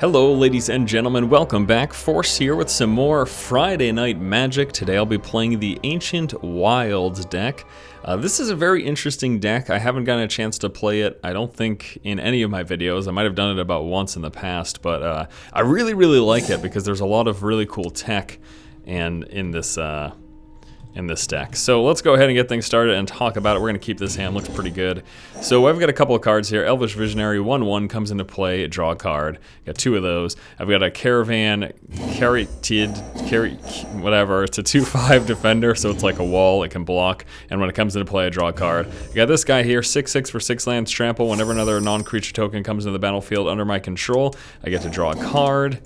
Hello ladies and gentlemen, welcome back. Force here with some more Friday Night Magic. Today I'll be playing the Ancient Wilds deck. This is a very interesting deck. I haven't gotten a chance to play it, I don't think, in any of my videos. I might have done it about once in the past, but I really like it because there's a lot of really cool tech and in this deck. So let's go ahead and get things started and talk about it. We're going to keep this hand, looks pretty good. So I've got a couple of cards here. Elvish Visionary, 1/1 comes into play, draw a card. Got two of those. I've got a Caravan, whatever. It's a 2/5 defender, so it's like a wall, it can block. And when it comes into play, I draw a card. I got this guy here, 6/6 for 6 lands, trample. Whenever another non-creature token comes into the battlefield under my control, I get to draw a card.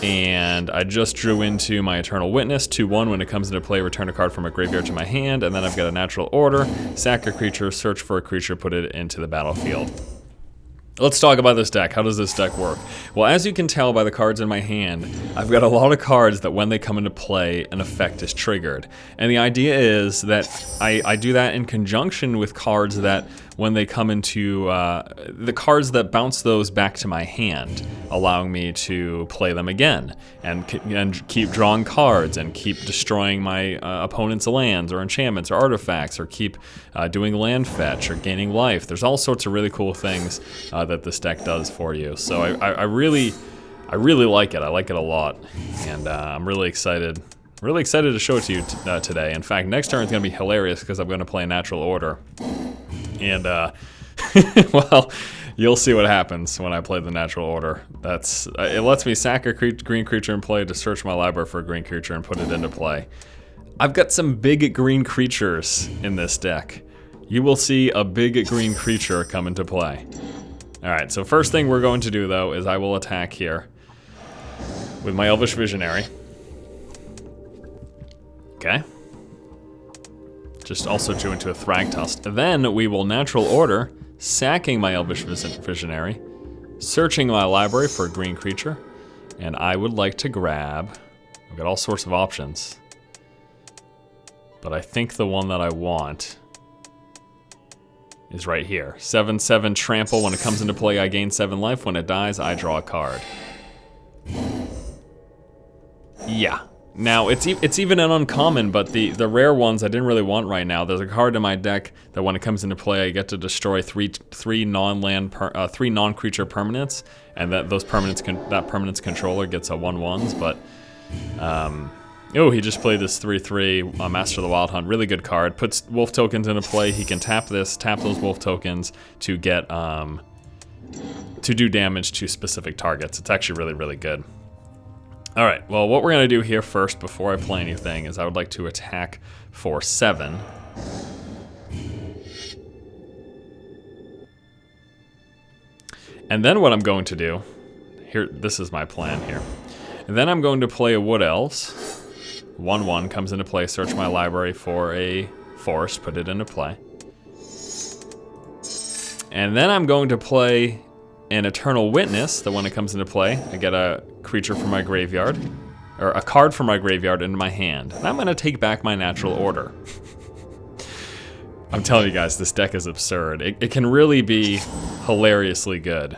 And I just drew into my Eternal Witness, 2/1. When it comes into play, return a card from a graveyard to my hand, and then I've got a Natural Order, sack a creature, search for a creature, put it into the battlefield. Let's talk about this deck. How does this deck work? Well, as you can tell by the cards in my hand, I've got a lot of cards that when they come into play, an effect is triggered. And the idea is that I do that in conjunction with cards that when they come into, the cards that bounce those back to my hand, allowing me to play them again, and keep drawing cards, and keep destroying my opponent's lands, or enchantments, or artifacts, or keep doing land fetch, or gaining life. There's all sorts of really cool things that this deck does for you. So I really like it. I like it a lot, and I'm really excited. Really excited to show it to you today. In fact, next turn is going to be hilarious because I'm going to play a Natural Order. And, well, you'll see what happens when I play the Natural Order. It lets me sack a green creature in play to search my library for a green creature and put it into play. I've got some big green creatures in this deck. You will see a big green creature come into play. Alright, so first thing we're going to do, though, is I will attack here with my Elvish Visionary. Okay. Just also drew into a Thragtusk. Then we will Natural Order, sacking my Elvish Visionary, searching my library for a green creature, and I would like to grab, I've got all sorts of options, but I think the one that I want is right here. 7/7 trample. When it comes into play, I gain 7 life. When it dies, I draw a card. Yeah. Now, it's even an uncommon, but the rare ones I didn't really want right now. There's a card in my deck that when it comes into play, I get to destroy three non-creature permanents, and that permanent's controller gets a 1/1s. But oh, he just played this 3/3 Master of the Wild Hunt. Really good card. Puts wolf tokens into play. He can tap those wolf tokens to get to do damage to specific targets. It's actually really good. Alright, well, what we're going to do here first, before I play anything, is I would like to attack for 7. And then what I'm going to do, this is my plan here. And then I'm going to play a Wood Elves. 1/1 comes into play, search my library for a forest, put it into play. And then I'm going to play an Eternal Witness, that when it comes into play, I get a creature from my graveyard, or a card from my graveyard into my hand. And I'm going to take back my Natural Order. I'm telling you guys, this deck is absurd. It can really be hilariously good.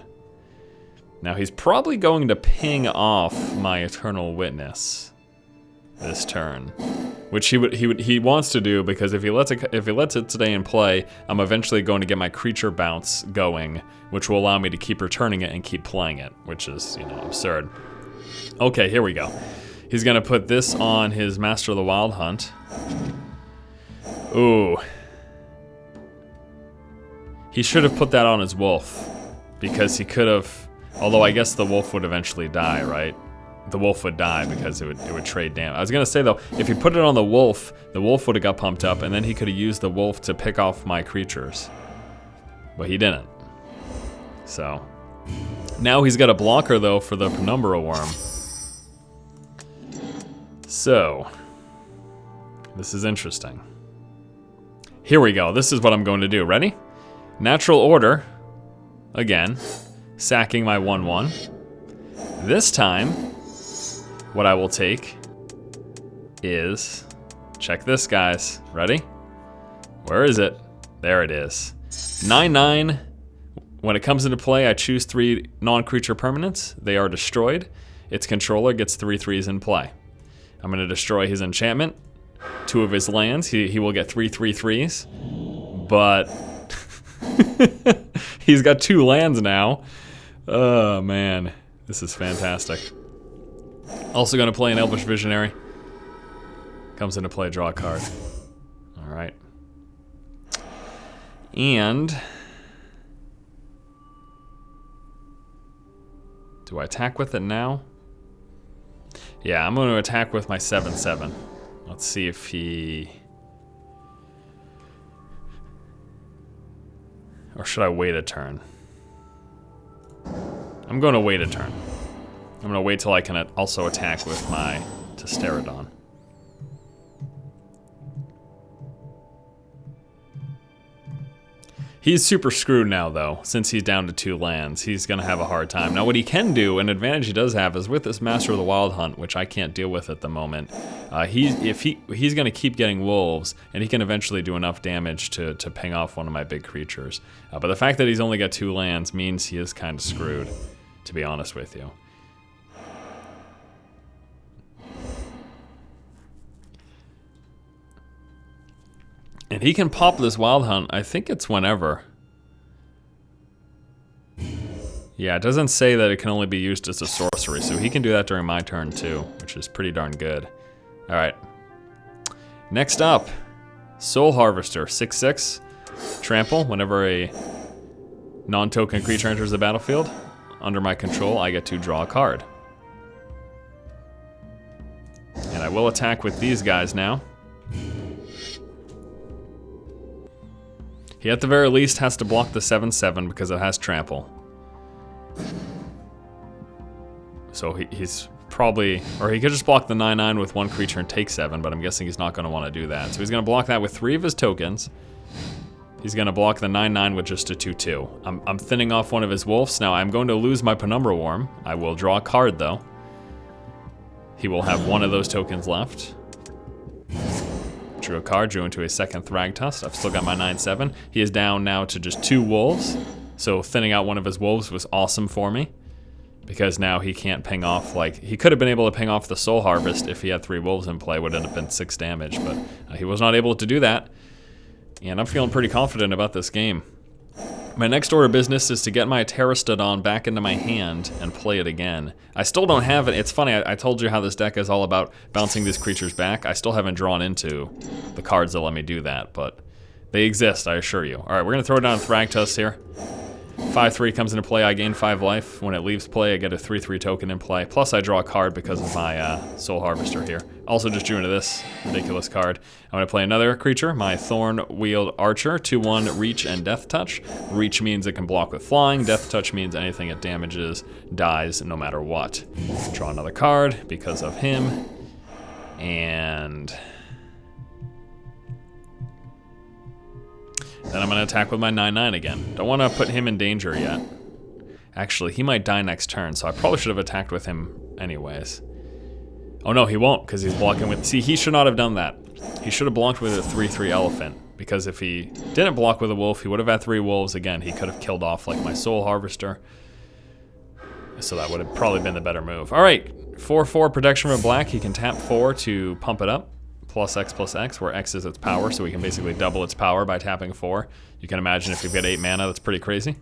Now he's probably going to ping off my Eternal Witness this turn, which he wants to do, because if he lets it stay in play, I'm eventually going to get my creature bounce going, which will allow me to keep returning it and keep playing it, which is, you know, absurd. Okay, here we go. He's gonna put this on his Master of the Wild Hunt. Ooh. He should have put that on his wolf, because he could have, although I guess the wolf would eventually die, right? The wolf would die because it would trade damage. I was gonna say though, if he put it on the wolf would have got pumped up, and then he could have used the wolf to pick off my creatures. But he didn't. So now he's got a blocker though for the Penumbra Worm. So this is interesting. Here we go. This is what I'm going to do. Ready? Natural Order again, sacking my 1/1. This time, what I will take is, check this, guys. Ready? Where is it? There it is. 9/9 When it comes into play, I choose 3 non-creature permanents. They are destroyed. Its controller gets 3 3s in play. I'm going to destroy his enchantment, 2 of his lands. He will get 3 3/3s, but he's got 2 lands now. Oh man, this is fantastic. Also going to play an Elvish Visionary. Comes into play, draw a card. All right. And do I attack with it now? Yeah, I'm going to attack with my 7/7. Let's see if he... Or should I wait a turn? I'm going to wait a turn. I'm going to wait till I can also attack with my Testerodon. He's super screwed now, though, since he's down to 2 lands. He's going to have a hard time. Now, what he can do, an advantage he does have, is with this Master of the Wild Hunt, which I can't deal with at the moment. He's going to keep getting wolves, and he can eventually do enough damage to ping off one of my big creatures. But the fact that he's only got 2 lands means he is kind of screwed, to be honest with you. And he can pop this Wild Hunt, I think it's whenever. Yeah, it doesn't say that it can only be used as a sorcery, so he can do that during my turn too, which is pretty darn good. Alright. Next up, Soul Harvester, 6/6. Trample, whenever a non-token creature enters the battlefield, under my control, I get to draw a card. And I will attack with these guys now. He at the very least has to block the 7/7 because it has trample. So he's probably, or he could just block the 9/9 with 1 creature and take 7, but I'm guessing he's not going to want to do that. So he's going to block that with 3 of his tokens. He's going to block the 9/9 with just a 2/2. I'm thinning off one of his wolves. Now I'm going to lose my Penumbra Worm. I will draw a card though. He will have 1 of those tokens left. Drew a card, drew into a 2nd Thragtusk. I've still got my 9/7. He is down now to just 2 wolves. So thinning out one of his wolves was awesome for me. Because now he can't ping off, like, he could have been able to ping off the Soul Harvest if he had 3 wolves in play, would end up been 6 damage, but he was not able to do that. And I'm feeling pretty confident about this game. My next order of business is to get my Terrastodon back into my hand and play it again. I still don't have it. It's funny, I told you how this deck is all about bouncing these creatures back. I still haven't drawn into the cards that let me do that, but they exist, I assure you. All right, we're going to throw down Thragtusk here. 5/3 comes into play, I gain 5 life. When it leaves play, I get a 3/3 token in play. Plus I draw a card because of my Soul Harvester here. Also just drew into this ridiculous card. I'm going to play another creature, my Thorn Wield Archer, 2/1 Reach and Death Touch. Reach means it can block with flying. Death Touch means anything it damages dies no matter what. Draw another card because of him. And then I'm going to attack with my 9/9 again. Don't want to put him in danger yet. Actually, he might die next turn, so I probably should have attacked with him anyways. Oh no, he won't, because he's blocking with... See, he should not have done that. He should have blocked with a 3/3 elephant, because if he didn't block with a wolf, he would have had 3 wolves. Again, he could have killed off like my Soul Harvester. So that would have probably been the better move. All right, 4/4 protection from black. He can tap 4 to pump it up. +X/+X, where X is its power, so we can basically double its power by tapping 4. You can imagine if you've got 8 mana, that's pretty crazy.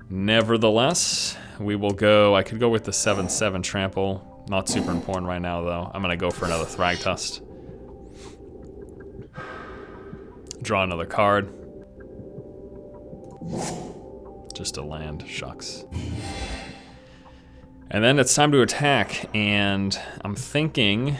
Nevertheless, we will go, I could go with the 7/7 trample. Not super important right now, though. I'm going to go for another Thragtusk. Draw another card. Just a land, shucks. And then it's time to attack, and I'm thinking...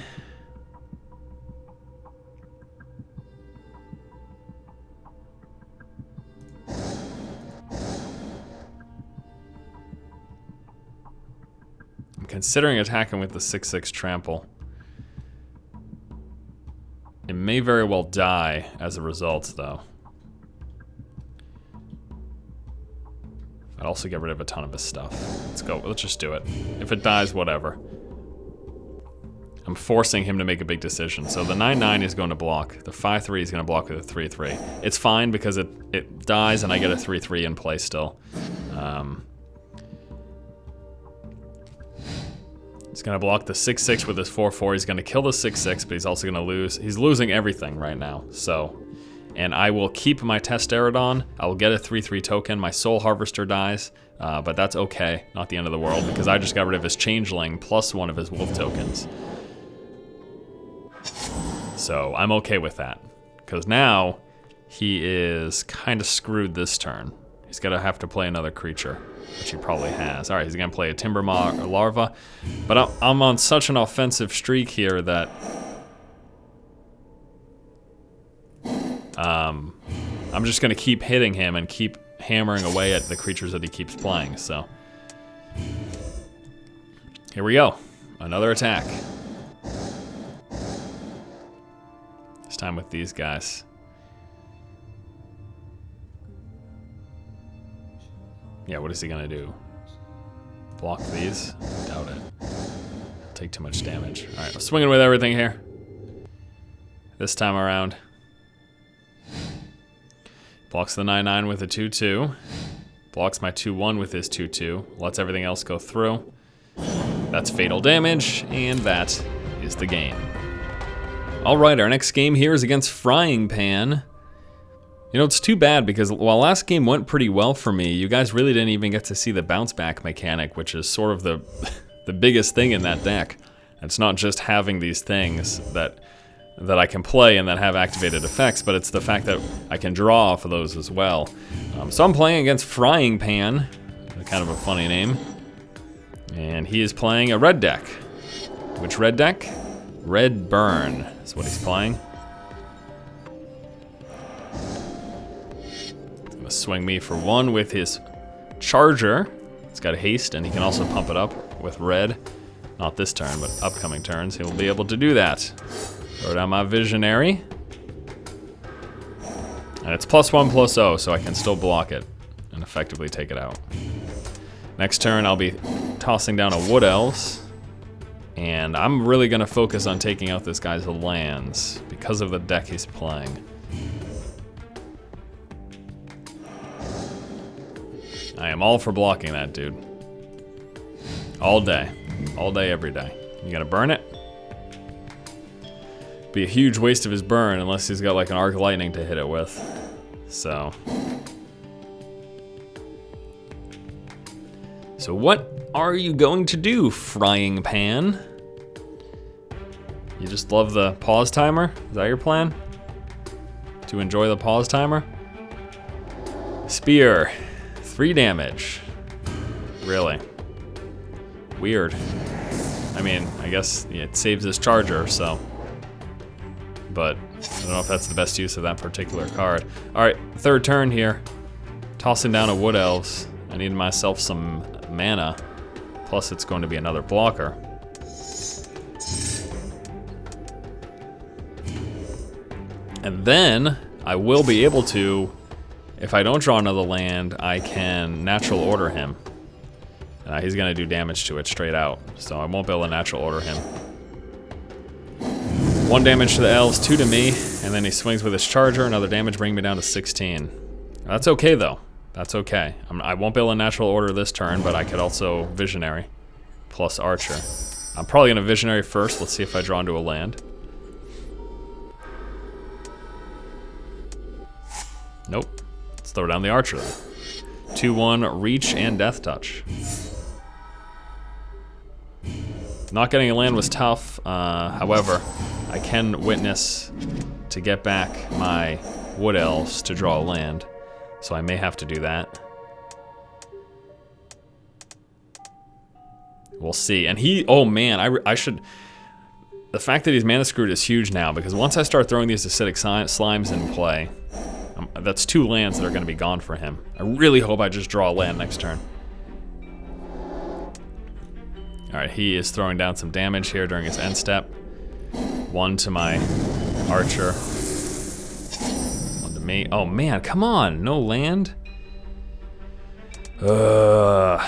I'm considering attacking with the 6/6 trample. It may very well die as a result, though. I'd also get rid of a ton of his stuff. Let's go. Let's just do it. If it dies, whatever. I'm forcing him to make a big decision. So the 9/9 is going to block. The 5/3 is going to block with a 3/3. It's fine because it dies and I get a 3/3 in play still. He's going to block the 6/6 with his 4/4. He's going to kill the 6/6, but he's also going to lose. He's losing everything right now. So, and I will keep my Testaridon. I will get a 3/3 token. My Soul Harvester dies, but that's okay. Not the end of the world because I just got rid of his Changeling plus one of his Wolf tokens. So I'm okay with that because now he is kind of screwed this turn. He's going to have to play another creature, which he probably has. All right, he's going to play a Timbermaw or Larva. But I'm on such an offensive streak here that I'm just going to keep hitting him and keep hammering away at the creatures that he keeps playing. So here we go. Another attack. This time with these guys. Yeah, what is he gonna do? Block these? Doubt it. Take too much damage. All right, I'm swinging with everything here. This time around. Blocks the 9/9 with a 2/2. Blocks my 2/1 with his 2/2. Lets everything else go through. That's fatal damage, and that is the game. All right, our next game here is against Frying Pan. You know, it's too bad because while last game went pretty well for me, you guys really didn't even get to see the bounce back mechanic, which is sort of the biggest thing in that deck. It's not just having these things that I can play and that have activated effects, but it's the fact that I can draw off of those as well. So I'm playing against Frying Pan, kind of a funny name, and he is playing a red deck. Which red deck? Red Burn is what he's playing. Swing me for one with his Charger. It's got a haste, and he can also pump it up with red. Not this turn, but upcoming turns. He will be able to do that. Throw down my Visionary. And it's +1/+0, so I can still block it and effectively take it out. Next turn, I'll be tossing down a Wood Elves. And I'm really going to focus on taking out this guy's lands because of the deck he's playing. I am all for blocking that dude. All day. All day, every day. You gonna burn it? Be a huge waste of his burn unless he's got like an Arc Lightning to hit it with. So what are you going to do, Frying Pan? You just love the pause timer? Is that your plan? To enjoy the pause timer? Spear. 3 damage. Really? Weird. I mean, I guess it saves his Charger, so. But I don't know if that's the best use of that particular card. Alright, third turn here. Tossing down a Wood Elves. I need myself some mana. Plus it's going to be another blocker. And then I will be able to, if I don't draw another land, I can Natural Order him. He's gonna do damage to it straight out, so I won't be able to Natural Order him. 1 damage to the Elves, 2 to me, and then he swings with his Charger, another damage, bringing me down to 16. That's okay though, that's okay. I won't be able to Natural Order this turn, but I could also Visionary, plus Archer. I'm probably gonna Visionary first, let's see if I draw into a land. Nope. Let's throw down the Archer then. 2/1, Reach, and Death Touch. Not getting a land was tough. However, I can Witness to get back my Wood Elves to draw a land. So I may have to do that. We'll see. And he, oh man, I should... The fact that he's mana screwed is huge now, because once I start throwing these acidic slimes in play, that's 2 lands that are going to be gone for him. I really hope I just draw a land next turn. Alright, he is throwing down some damage here during his end step. 1 to my Archer. 1 to me. Oh man, come on! No land? Well,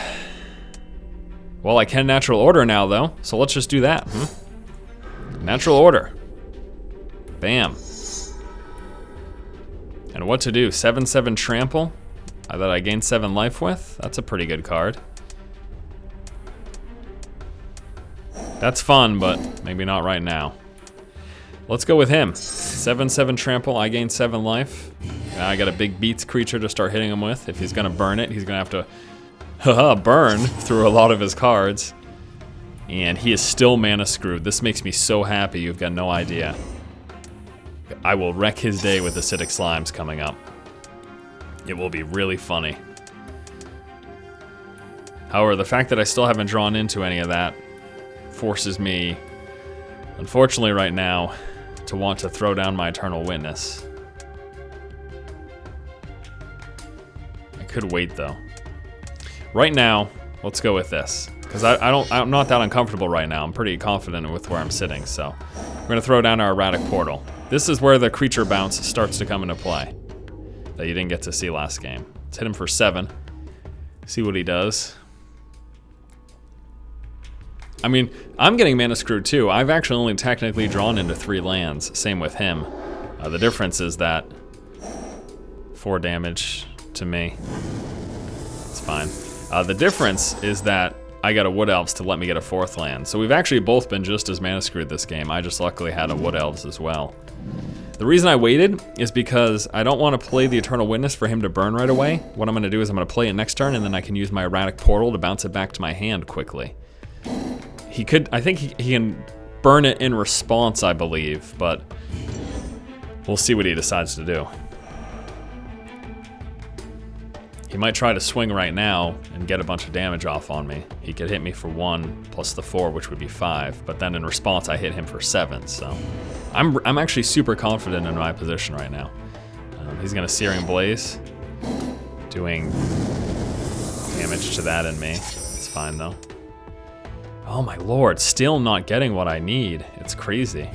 I can Natural Order now though, so let's just do that. Natural Order. Bam. And what to do? 7/7 Trample that I gain 7 life with? That's a pretty good card. That's fun, but maybe not right now. Let's go with him. 7/7 Trample, I gain 7 life. Now I got a big beats creature to start hitting him with. If he's gonna burn it, he's gonna have to burn through a lot of his cards. And he is still mana screwed. This makes me so happy, you've got no idea. I will wreck his day with Acidic Slimes coming up. It will be really funny. However, the fact that I still haven't drawn into any of that forces me, unfortunately right now, to want to throw down my Eternal Witness. I could wait though. Right now, let's go with this. Because I'm not that uncomfortable right now. I'm pretty confident with where I'm sitting, so we're gonna throw down our Erratic Portal. This is where the creature bounce starts to come into play that you didn't get to see last game. Let's hit him for 7. See what he does. I mean, I'm getting mana screwed too. I've actually only technically drawn into 3 lands. Same with him. The difference is that 4 damage to me. It's fine. The difference is that I got a Wood Elves to let me get a 4th land. So we've actually both been just as mana screwed this game. I just luckily had a Wood Elves as well. The reason I waited is because I don't want to play the Eternal Witness for him to burn right away. What I'm going to do is I'm going to play it next turn, and then I can use my Erratic Portal to bounce it back to my hand quickly. He could, I think he can burn it in response, I believe, but we'll see what he decides to do. He might try to swing right now and get a bunch of damage off on me. He could hit me for 1 plus the 4, which would be 5, but then in response I hit him for 7, so I'm actually super confident in my position right now. He's gonna Searing Blaze, doing damage to that and me. It's fine though. Oh my lord, still not getting what I need. It's crazy.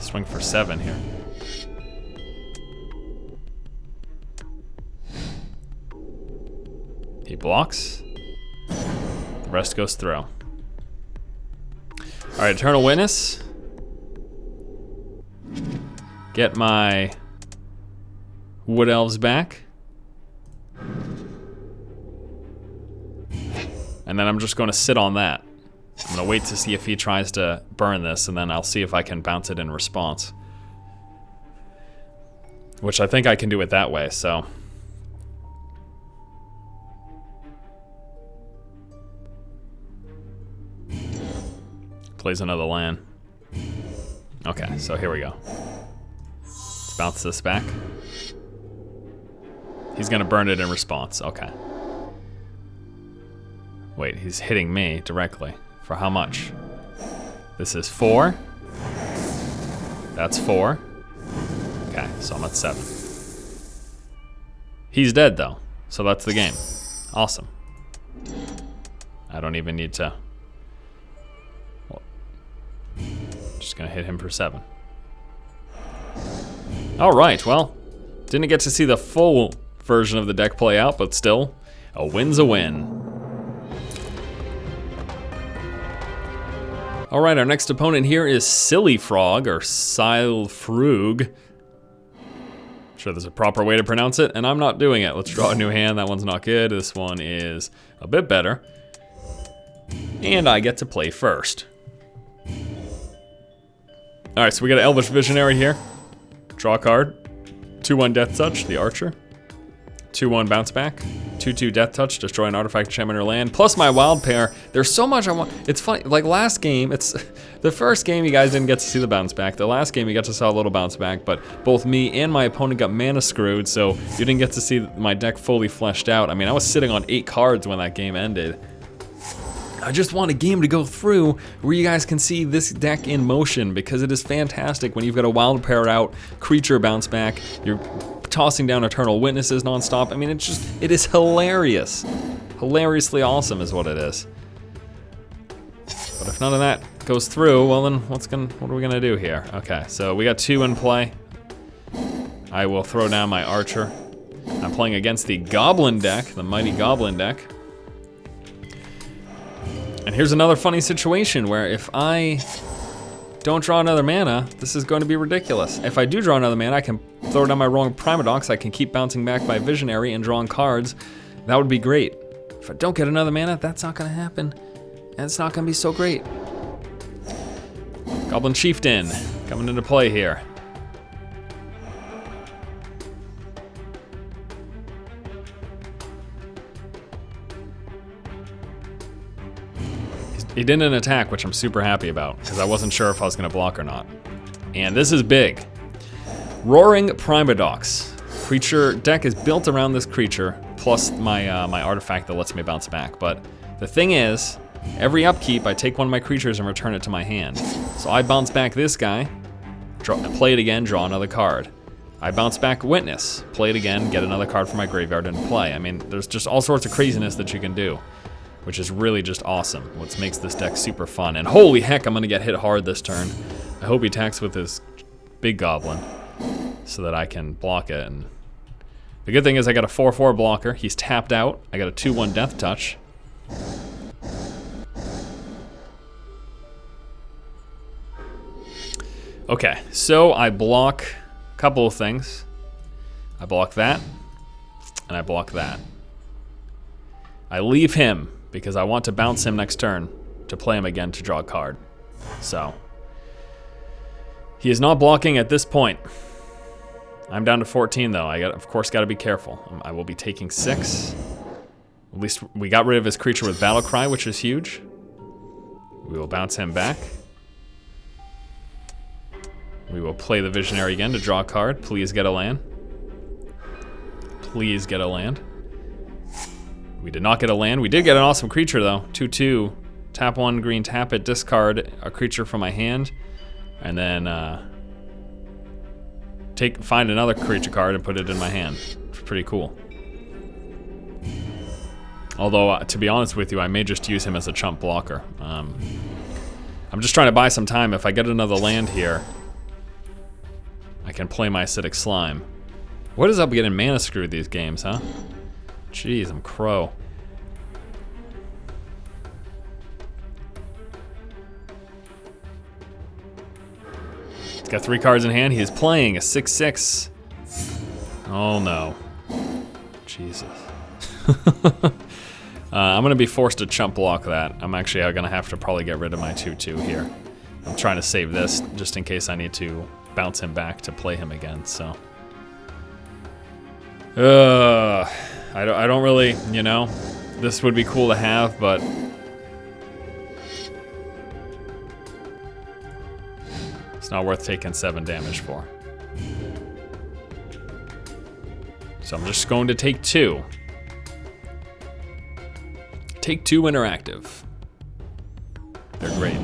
Swing for 7 here. He blocks. The rest goes through. Alright, Eternal Witness. Get my Wood Elves back. And then I'm just going to sit on that. I'm going to wait to see if he tries to burn this, and then I'll see if I can bounce it in response. Which I think I can do it that way, so. Plays another land. Okay, so here we go. Let's bounce this back. He's going to burn it in response, okay. Wait, he's hitting me directly. For how much? This is 4. That's 4. Okay, so I'm at 7. He's dead though, so that's the game. Awesome. I don't even need to. Well, just gonna hit him for 7. All right, well, didn't get to see the full version of the deck play out, but still, a win's a win. All right, our next opponent here is Silly Frog, or Silfrug. Sure there's a proper way to pronounce it, and I'm not doing it. Let's draw a new hand. That one's not good. This one is a bit better. And I get to play first. All right, so we got an Elvish Visionary here. Draw a card. 2/1 Death Touch, the Archer. 2/1 Bounce Back. 2/2 Death Touch, destroy an artifact, enchantment, or land. Plus my wild pair. There's so much I want. It's funny, like last game, it's the first game you guys didn't get to see the bounce back. The last game you got to see a little bounce back, but both me and my opponent got mana screwed, so you didn't get to see my deck fully fleshed out. I mean, I was sitting on 8 cards when that game ended. I just want a game to go through where you guys can see this deck in motion, because it is fantastic when you've got a wild pair out, creature bounce back, you're tossing down Eternal Witnesses nonstop. I mean, it is hilarious. Hilariously awesome is what it is. But if none of that goes through, well then what are we gonna do here? Okay, so we got 2 in play. I will throw down my Archer. I'm playing against the Goblin deck, the mighty Goblin deck. And here's another funny situation where if I don't draw another mana, this is going to be ridiculous. If I do draw another mana, I can throw down my wrong Primadox, I can keep bouncing back my Visionary and drawing cards. That would be great. If I don't get another mana, that's not gonna happen. And it's not gonna be so great. Goblin Chieftain, coming into play here. He didn't attack, which I'm super happy about, because I wasn't sure if I was gonna block or not. And this is big. Roaring Primadox. Creature deck is built around this creature, plus my my artifact that lets me bounce back. But the thing is, every upkeep I take one of my creatures and return it to my hand. So I bounce back this guy, play it again, draw another card. I bounce back Witness, play it again, get another card from my graveyard and play. I mean, there's just all sorts of craziness that you can do, which is really just awesome, which makes this deck super fun. And holy heck, I'm gonna get hit hard this turn. I hope he attacks with his big goblin so that I can block it. And the good thing is I got a 4/4 blocker. He's tapped out. I got a 2/1 Death Touch. Okay, so I block a couple of things. I block that, and I block that. I leave him because I want to bounce him next turn to play him again to draw a card. So, he is not blocking at this point. I'm down to 14 though. I of course got to be careful. I will be taking 6. At least we got rid of his creature with Battle Cry, which is huge. We will bounce him back. We will play the Visionary again to draw a card. Please get a land. Please get a land. We did not get a land. We did get an awesome creature though. 2/2. Tap 1 green, tap it, discard a creature from my hand, and then find another creature card and put it in my hand. It's pretty cool. Although, to be honest with you, I may just use him as a chump blocker. I'm just trying to buy some time. If I get another land here, I can play my Acidic Slime. What is up with getting mana screwed these games, huh? Jeez, I'm crow. He's got 3 cards in hand. He is playing a 6/6. Oh no. Jesus. I'm gonna be forced to chump block that. I'm actually gonna have to probably get rid of my 2/2 here. I'm trying to save this just in case I need to bounce him back to play him again, so. I don't really, you know, this would be cool to have, but it's not worth taking 7 damage for. So I'm just going to take 2. Take 2 interactive. They're great.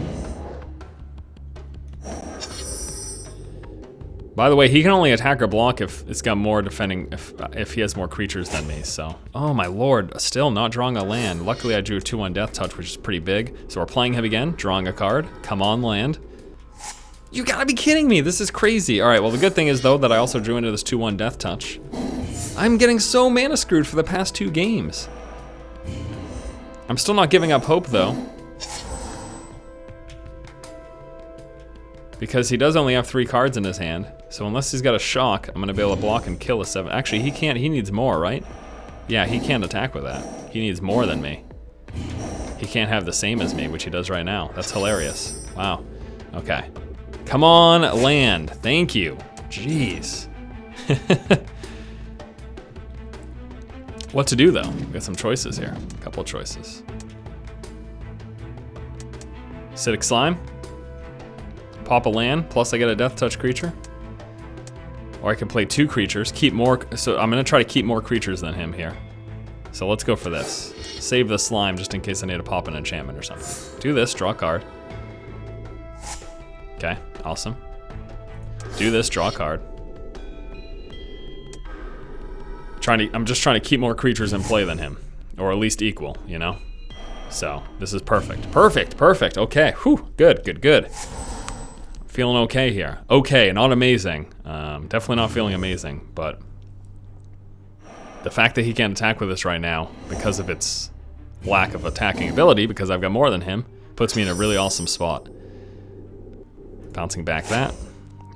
By the way, he can only attack or block if it's got more defending, if he has more creatures than me, so. Oh my lord, still not drawing a land. Luckily I drew a 2/1 Death Touch, which is pretty big. So we're playing him again, drawing a card. Come on, land. You gotta be kidding me, this is crazy. All right, well the good thing is though that I also drew into this 2/1 Death Touch. I'm getting so mana screwed for the past 2 games. I'm still not giving up hope though. Because he does only have 3 cards in his hand. So unless he's got a shock, I'm gonna be able to block and kill a 7. Actually, he can't, he needs more, right? Yeah, he can't attack with that. He needs more than me. He can't have the same as me, which he does right now. That's hilarious. Wow, okay. Come on, land, thank you. Jeez. What to do though? We got some choices here, a couple of choices. Acidic Slime. Pop a land, plus I get a Death Touch creature. Or I can play 2 creatures, keep more, so I'm gonna try to keep more creatures than him here. So let's go for this. Save the slime just in case I need to pop an enchantment or something. Do this, draw a card. Okay, awesome. Do this, draw a card. I'm just trying to keep more creatures in play than him. Or at least equal, you know? So, this is perfect. Perfect, perfect, okay, whew, good, good, good. Feeling okay here. Okay, not amazing. Definitely not feeling amazing, but the fact that he can't attack with us right now because of its lack of attacking ability because I've got more than him. Puts me in a really awesome spot. Bouncing back that.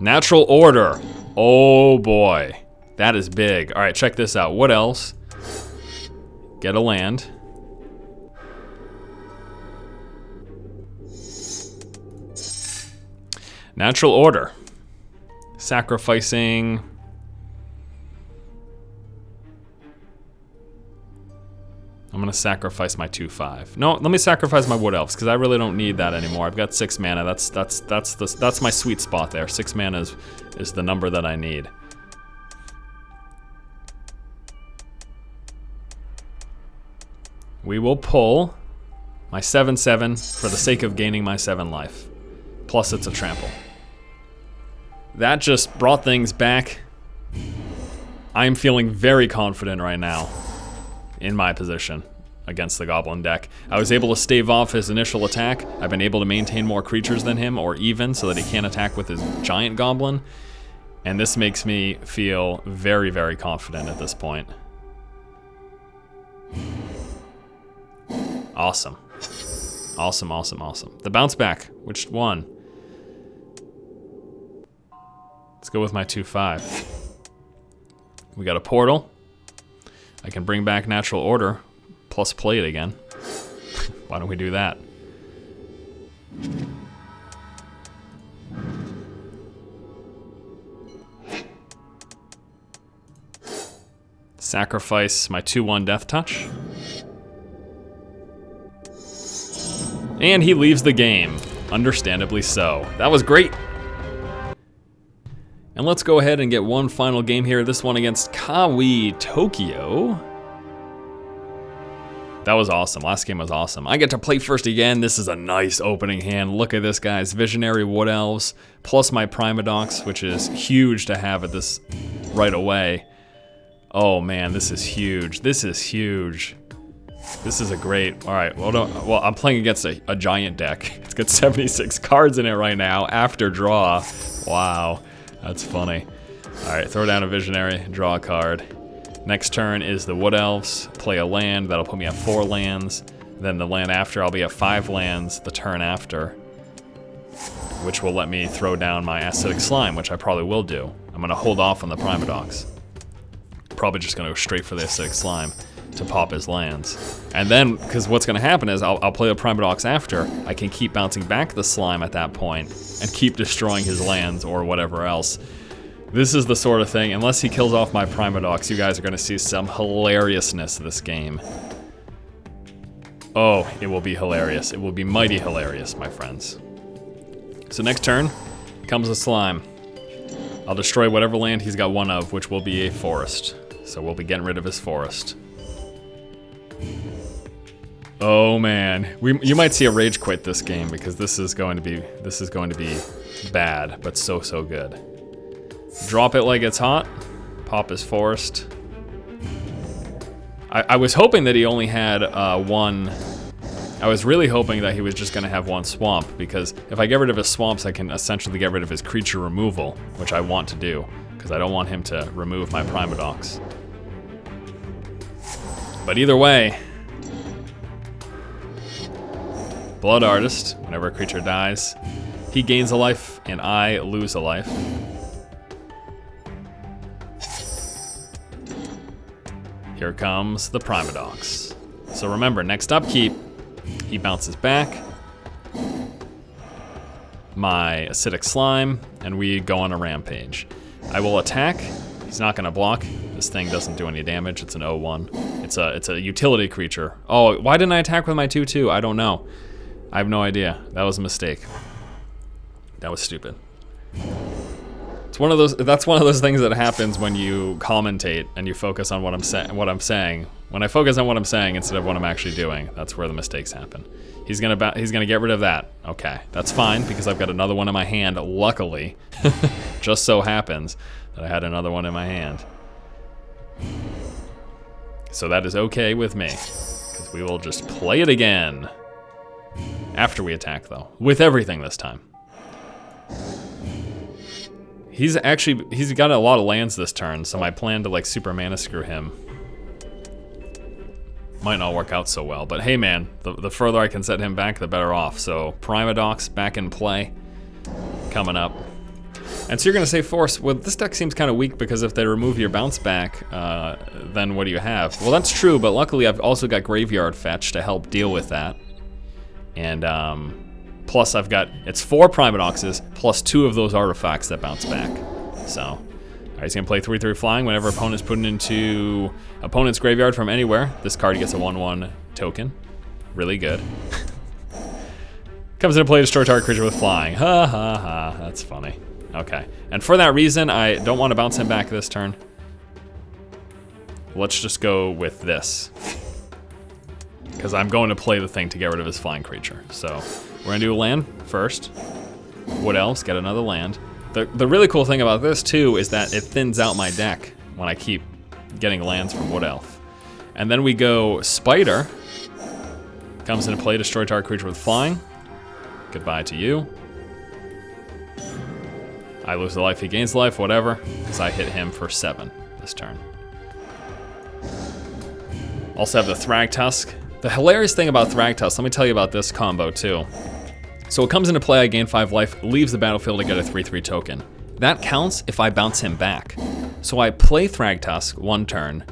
Natural Order. Oh boy. That is big. All right, check this out. What else? Get a land. Natural Order. Sacrificing. I'm gonna sacrifice my 2/5. No, let me sacrifice my Wood Elves because I really don't need that anymore. I've got 6 mana. That's my sweet spot there. 6 mana is the number that I need. We will pull my 7/7 for the sake of gaining my 7 life. Plus it's a trample. That just brought things back. I'm feeling very confident right now in my position against the Goblin deck. I was able to stave off his initial attack. I've been able to maintain more creatures than him, or even, so that he can't attack with his giant Goblin. And this makes me feel very, very confident at this point. Awesome. Awesome, awesome, awesome. The bounce back, which one? Let's go with my 2/5. We got a portal. I can bring back Natural Order, plus play it again. Why don't we do that? Sacrifice my 2/1 Death Touch. And he leaves the game, understandably so. That was great. And let's go ahead and get one final game here, this one against Kawi Tokyo. That was awesome, last game was awesome. I get to play first again. This is a nice opening hand. Look at this, guys. Visionary Wood Elves, plus my Primadox, which is huge to have at this right away. Oh man, this is huge. This is huge. This is a great, all right, well, I'm playing against a giant deck. It's got 76 cards in it right now after draw. Wow. That's funny. All right, throw down a Visionary, draw a card. Next turn is the Wood Elves, play a land, that'll put me at 4 lands. Then the land after, I'll be at 5 lands the turn after, which will let me throw down my Acidic Slime, which I probably will do. I'm gonna hold off on the Primadox. Probably just gonna go straight for the Acidic Slime to pop his lands. And then, because what's gonna happen is I'll play a Primadox after, I can keep bouncing back the Slime at that point and keep destroying his lands or whatever else. This is the sort of thing, unless he kills off my Primadox, you guys are gonna see some hilariousness this game. Oh, it will be hilarious. It will be mighty hilarious, my friends. So next turn comes a Slime. I'll destroy whatever land he's got one of, which will be a forest. So we'll be getting rid of his forest. Oh man, you might see a rage quit this game because this is going to be bad, but so good. Drop it like it's hot. Pop his forest. I was hoping that he only had one. I was really hoping that he was just going to have one swamp, because if I get rid of his swamps, I can essentially get rid of his creature removal, which I want to do, because I don't want him to remove my Primadox. But either way, Blood Artist, whenever a creature dies, he gains a life and I lose a life. Here comes the Primadox. So remember, next upkeep, he bounces back my Acidic Slime, and we go on a rampage. I will attack. He's not gonna block. This thing doesn't do any damage. It's an 0/1. It's a utility creature. Oh, why didn't I attack with my 2/2? I don't know. I have no idea. That was a mistake. That was stupid. It's one of those. That's one of those things that happens when you commentate and you focus on what I'm saying. When I focus on what I'm saying instead of what I'm actually doing, that's where the mistakes happen. He's gonna get rid of that. Okay, that's fine because I've got another one in my hand. Luckily, just so happens that I had another one in my hand. So that is okay with me, because we will just play it again. After we attack, though. With everything this time. He's got a lot of lands this turn, so my plan to like super mana screw him might not work out so well. But hey man, the further I can set him back, the better off. So Primadox back in play, coming up. And so you're gonna say Force, well this deck seems kind of weak because if they remove your bounce back, then what do you have? Well that's true, but luckily I've also got Graveyard Fetch to help deal with that. And plus I've got, it's 4 Primadoxes plus 2 of those artifacts that bounce back. So, alright, he's gonna play 3/3 flying. Whenever opponent's putting into opponent's graveyard from anywhere, this card gets a 1/1 token. Really good. Comes into play, destroy target creature with flying. Ha ha ha, that's funny. Okay, and for that reason, I don't want to bounce him back this turn. Let's just go with this. Because I'm going to play the thing to get rid of his flying creature. So, we're gonna do a land first. Wood Elves, get another land. The really cool thing about this too is that it thins out my deck when I keep getting lands from Wood Elf. And then we go Spider. Comes into play, destroy target creature with flying. Goodbye to you. I lose the life, he gains life, whatever, because I hit him for 7 this turn. Also have the Thragtusk. The hilarious thing about Thragtusk, let me tell you about this combo too. So it comes into play, I gain 5 life, leaves the battlefield to get a 3/3 token. That counts if I bounce him back. So I play Thragtusk 1 turn.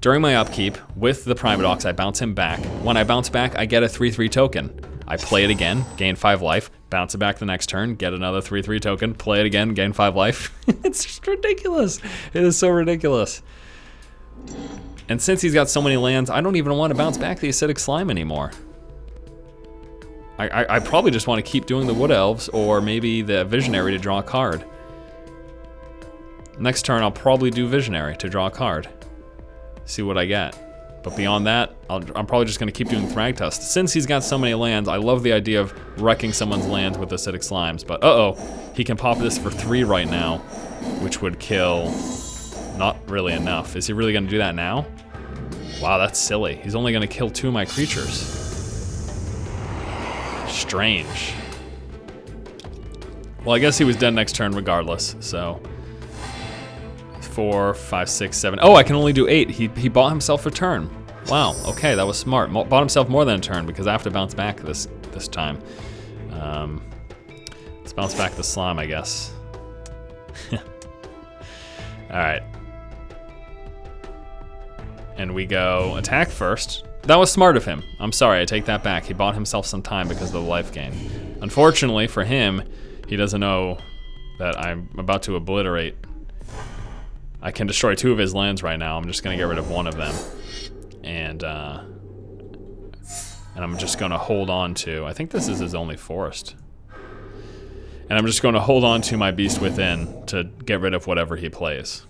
During my upkeep, with the Primadox, I bounce him back. When I bounce back, I get a 3/3 token. I play it again, gain 5 life, bounce it back the next turn, get another 3/3 token, play it again, gain 5 life. It's just ridiculous. It is so ridiculous. And since he's got so many lands, I don't even want to bounce back the Acidic Slime anymore. I probably just want to keep doing the Wood Elves or maybe the Visionary to draw a card. Next turn, I'll probably do Visionary to draw a card. See what I get. But beyond that, I'm probably just going to keep doing Thragtusk. Since he's got so many lands, I love the idea of wrecking someone's lands with Acidic Slimes. But uh-oh, he can pop this for 3 right now, which would kill not really enough. Is he really going to do that now? Wow, that's silly. He's only going to kill 2 of my creatures. Strange. Well, I guess he was dead next turn regardless, so... 4, 5, 6, 7. Oh, I can only do 8. He bought himself a turn. Wow, okay, that was smart. Bought himself more than a turn because I have to bounce back this time. Let's bounce back the slime, I guess. Alright. And we go attack first. That was smart of him. I'm sorry, I take that back. He bought himself some time because of the life gain. Unfortunately for him, he doesn't know that I'm about to obliterate. I can destroy 2 of his lands right now. I'm just gonna get rid of 1 of them. And I'm just gonna hold on to, I think this is his only forest. And I'm just gonna hold on to my Beast Within to get rid of whatever he plays.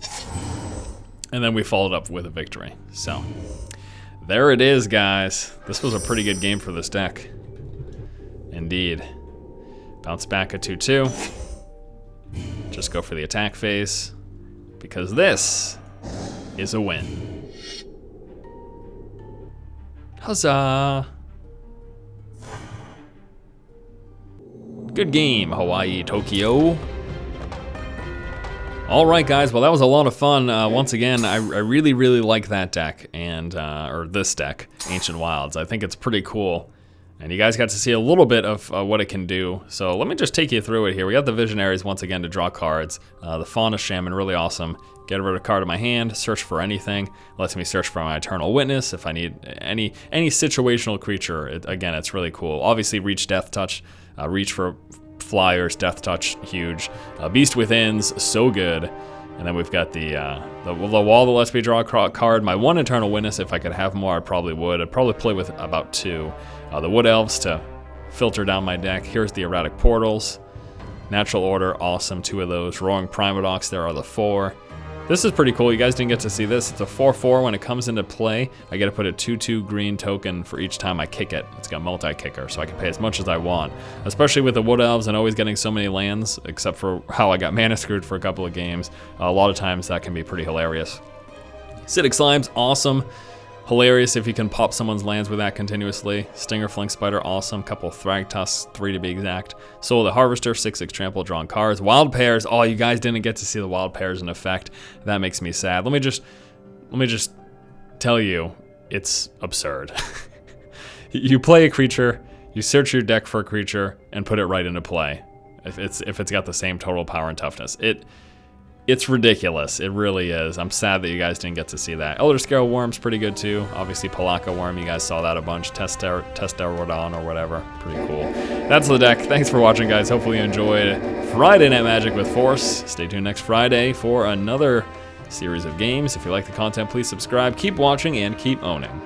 And then we followed up with a victory. So, there it is, guys. This was a pretty good game for this deck. Indeed. Bounce back a 2/2. Just go for the attack phase. Because this is a win. Huzzah! Good game, Hawaii, Tokyo. All right, guys. Well, that was a lot of fun. Once again, I really, really like that deck and or this deck, Ancient Wilds. I think it's pretty cool. And you guys got to see a little bit of what it can do. So let me just take you through it here. We got the Visionaries once again to draw cards. The Fauna Shaman, really awesome. Get rid of a card in my hand, search for anything. Lets me search for my Eternal Witness if I need any situational creature. Again, it's really cool. Obviously, reach Death Touch, reach for flyers, Death Touch, huge. Beast Within's, so good. And then we've got the wall that lets me draw a card. My 1 Eternal Witness, if I could have more, I probably would. I'd probably play with about 2. The Wood Elves to filter down my deck. Here's the Erratic Portals. Natural Order, awesome, 2 of those. Roaring Primadox, there are the 4. This is pretty cool. You guys didn't get to see this. It's a 4/4. When it comes into play, I get to put a 2/2 green token for each time I kick it. It's got multi-kicker, so I can pay as much as I want. Especially with the Wood Elves and always getting so many lands, except for how I got mana screwed for a couple of games. A lot of times that can be pretty hilarious. Acidic Slime's awesome. Hilarious if you can pop someone's lands with that continuously. Stinger Fling Spider, awesome. Couple Thragtusks, 3 to be exact. Soul the Harvester, 6/6 trample, drawing cards. Wild Pairs, oh, you guys didn't get to see the Wild Pairs in effect. That makes me sad. Let me just tell you, it's absurd. You play a creature, you search your deck for a creature, and put it right into play. If it's got the same total power and toughness. It's ridiculous. It really is. I'm sad that you guys didn't get to see that. Elder Scale Worm's pretty good too. Obviously Palaka Worm, you guys saw that a bunch. Testarodon or whatever. Pretty cool. That's the deck. Thanks for watching, guys. Hopefully you enjoyed Friday Night Magic with Force. Stay tuned next Friday for another series of games. If you like the content, please subscribe. Keep watching and keep owning.